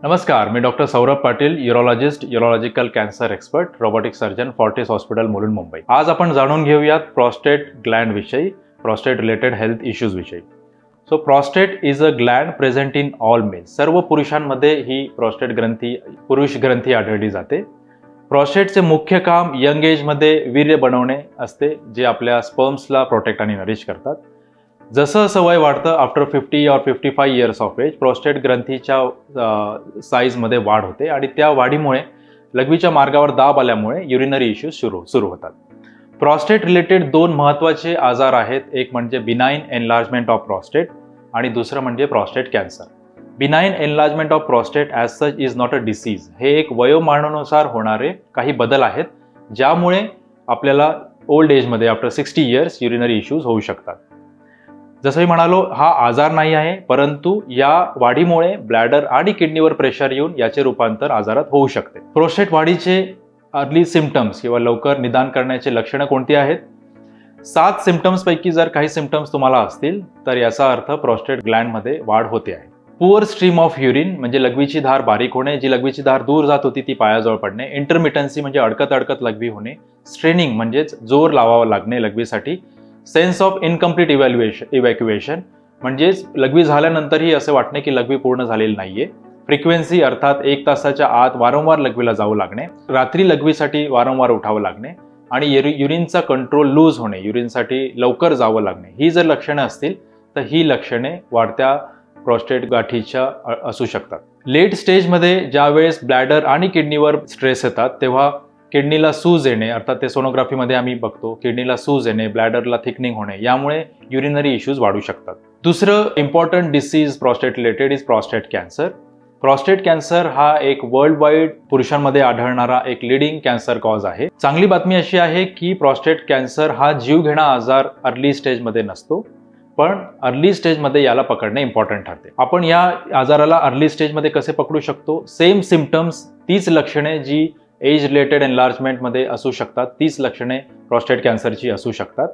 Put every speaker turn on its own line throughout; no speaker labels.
नमस्कार, मी doctor Saurabh Patil, urologist, urological cancer expert, robotic surgeon, Fortis hospital Mulund, Mumbai. आज आपण जाणून घेऊयात प्रोस्टेट ग्लँड विषयी, प्रोस्टेट रिलेटेड हेल्थ इश्यूज विषयी। So prostate is a gland present in all males. सर्व पुरुषांमध्ये ही प्रोस्टेट ग्रंथी, पुरुष ग्रंथी आढळली जाते। प्रोस्टेटचे मुख्य काम यंग एजमध्ये वीर्य बनवणे असते, जे आपल्या स्पर्म्सला प्रोटेक्ट आणि नरिश करतात। जसं वय वाढतं, आफ्टर 50 और 55 इयर्स ऑफ एज, प्रोस्टेट ग्रंथीच्या साईजमध्ये वाढ होते आणि त्या वाढीमुळे लघवीच्या मार्गावर दाब आल्यामुळे युरिनरी इश्यूज सुरू होतात। प्रोस्टेट रिलेटेड दोन महत्त्वाचे आजार आहेत, एक म्हणजे बिनाइन एनलार्जमेंट ऑफ प्रोस्टेट आणि दुसरं म्हणजे prostate cancer. Benign enlargement of prostate as such is not a disease. हे एक वयोमानानुसार होणारे काही बदल आहेत, ज्यामुळे आपल्याला ओल्ड एजमध्ये आफ्टर 60 इयर्स युरिनरी इश्यूज होऊ शकतात। जसं मी म्हणालो, हा आजार नाही आहे, परंतु या वाढीमुळे ब्लॅडर आणि किडनीवर प्रेशर येऊन याचे रूपांतर आजारात होऊ शकते। प्रोस्टेट वाढीचे अर्ली सिम्पटम्स किंवा लवकर निदान करण्याचे लक्षणं कोणती आहेत? 7 सिम्पटम्सपैकी जर काही सिम्पटम्स तुम्हाला असतील तर याचा अर्थ प्रोस्टेट ग्लँडमध्ये वाढ होते आहे। पुअर स्ट्रीम ऑफ युरिन म्हणजे लघवीची धार बारीक होणे, जी लघवीची धार दूर जात होती ती पायाजवळ पडणे। इंटरमिटन्सी म्हणजे अडकत लघवी होणे। स्ट्रेनिंग म्हणजेच जोर लावावा लागणे लघवीसाठी। सेन्स ऑफ इनकम्प्लीट इव्हॅक्युएशन म्हणजेच लघवी झाल्यानंतरही असे वाटणे की लघवी पूर्ण झालेली नाहीये। फ्रिक्वेन्सी अर्थात 1 तासाच्या आत वारंवार लघवीला जावं लागणे। रात्री लघवीसाठी वारंवार उठावं लागणे आणि युरिनचा कंट्रोल लूज होणे, युरिनसाठी लवकर जावं लागणे। ही जर लक्षणे असतील तर ही लक्षणे वाढत्या प्रोस्टेट गाठीच्या असू शकतात। लेट स्टेजमध्ये ज्यावेळेस ब्लॅडर आणि किडनीवर स्ट्रेस येतात तेव्हा किडनीला सूज येणे, अर्थात ते सोनोग्राफीमध्ये आम्ही बघतो, किडनीला सूज येणे, ब्लॅडरला थिकनिंग होणे, यामुळे युरिनरी इश्यूज वाढू शकतात। दुसरं important disease prostate related is prostate cancer. Prostate cancer हा एक वर्ल्ड वाईड पुरुषांमध्ये आढळणारा एक लीडिंग कॅन्सर कॉज आहे। चांगली बातमी अशी आहे की प्रोस्टेट कॅन्सर हा जीवघेणा आजार अर्ली स्टेजमध्ये नसतो, पण अर्ली स्टेजमध्ये याला पकडणे इम्पॉर्टंट ठरते। आपण या आजाराला अर्ली स्टेजमध्ये कसे पकडू शकतो? सेम सिम्पटम्स, तीच लक्षणे जी एज रिलेटेड एनलार्जमेंटमध्ये असू शकतात, तीच लक्षणे प्रोस्टेट कॅन्सरची असू शकतात,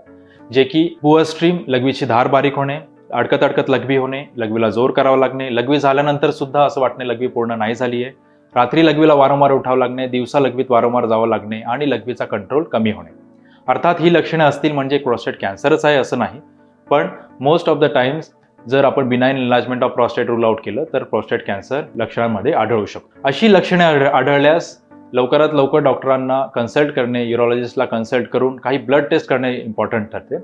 जे की पुअर स्ट्रीम, लघवीची धार बारीक होणे, अडकत लघवी होणे, लघवीला जोर करावा लागणे, लघवी झाल्यानंतर सुद्धा असं वाटणे लघवी पूर्ण नाही झाली आहे, रात्री लघवीला वारंवार उठावं लागणे, दिवसा लघवीत वारंवार जावं लागणे आणि लघवीचा कंट्रोल कमी होणे। अर्थात ही लक्षणे असतील म्हणजे प्रोस्टेट कॅन्सरच आहे असं नाही, पण मोस्ट ऑफ द टाइम्स जर आपण benign enlargement of prostate rule out केलं तर प्रोस्टेट कॅन्सर लक्षणांमध्ये आढळू शकतो। अशी लक्षणे आढळल्यास लवकरात लवकर डॉक्टरांना कन्सल्ट करणे, यूरोलॉजिस्टला कन्सल्ट करून काही ब्लड टेस्ट करणे इम्पॉर्टंट ठरते।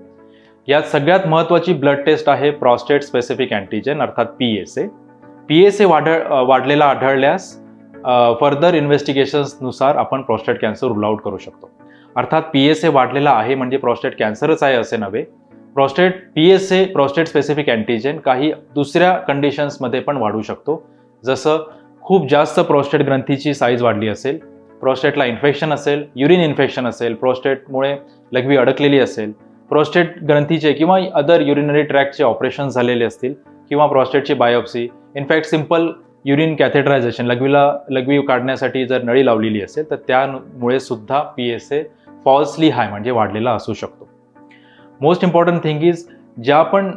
यात सगळ्यात महत्त्वाची ब्लड टेस्ट आहे प्रोस्टेट स्पेसिफिक अँटीजन अर्थात PSA। PSA वाढलेला आढळल्यास फर्दर इन्व्हेस्टिगेशन्सनुसार आपण प्रोस्टेट कॅन्सर रूल आउट करू शकतो। अर्थात PSA वाढलेला आहे म्हणजे प्रोस्टेट कॅन्सरच आहे असे नव्हे। PSA प्रोस्टेट स्पेसिफिक अँटीजन काही दुसऱ्या कंडिशन्समध्ये पण वाढू शकतो, जसं खूप जास्त प्रोस्टेट ग्रंथीची साईज वाढली असेल, प्रोस्टेटला इन्फेक्शन असेल, युरिन इन्फेक्शन असेल, प्रोस्टेटमुळे लघवी अडकलेली असेल, प्रोस्टेट ग्रंथीचे किंवा अदर युरिनरी ट्रॅकचे ऑपरेशन झालेले असतील किंवा प्रोस्टेटची बायोप्सी, इनफॅक्ट सिंपल युरिन कॅथेटरायझेशन, लघवी काढण्यासाठी जर नळी लावलेली असेल तर त्यामुळे सुद्धा PSA फॉल्सली हाय म्हणजे वाढलेला असू शकतो। मोस्ट इम्पॉर्टंट थिंग इज, ज्या पण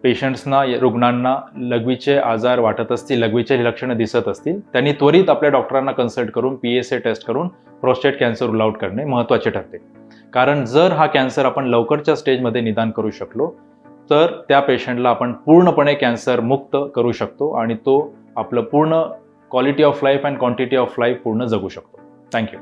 पेशंट्सना, रुग्णांना लघवीचे आजार वाटत असतील, लघवीचे लक्षणं दिसत असतील, त्यांनी त्वरित आपल्या डॉक्टरांना कन्सल्ट करून PSA टेस्ट करून प्रोस्टेट कॅन्सर रूल आउट करणे महत्त्वाचे ठरते। कारण जर हा कॅन्सर आपण लवकरच्या स्टेजमध्ये निदान करू शकलो तर त्या पेशंटला आपण पूर्णपणे कॅन्सर मुक्त करू शकतो आणि तो आपलं पूर्ण quality of life and quantity of life पूर्ण जगू शकतो। थँक्यू।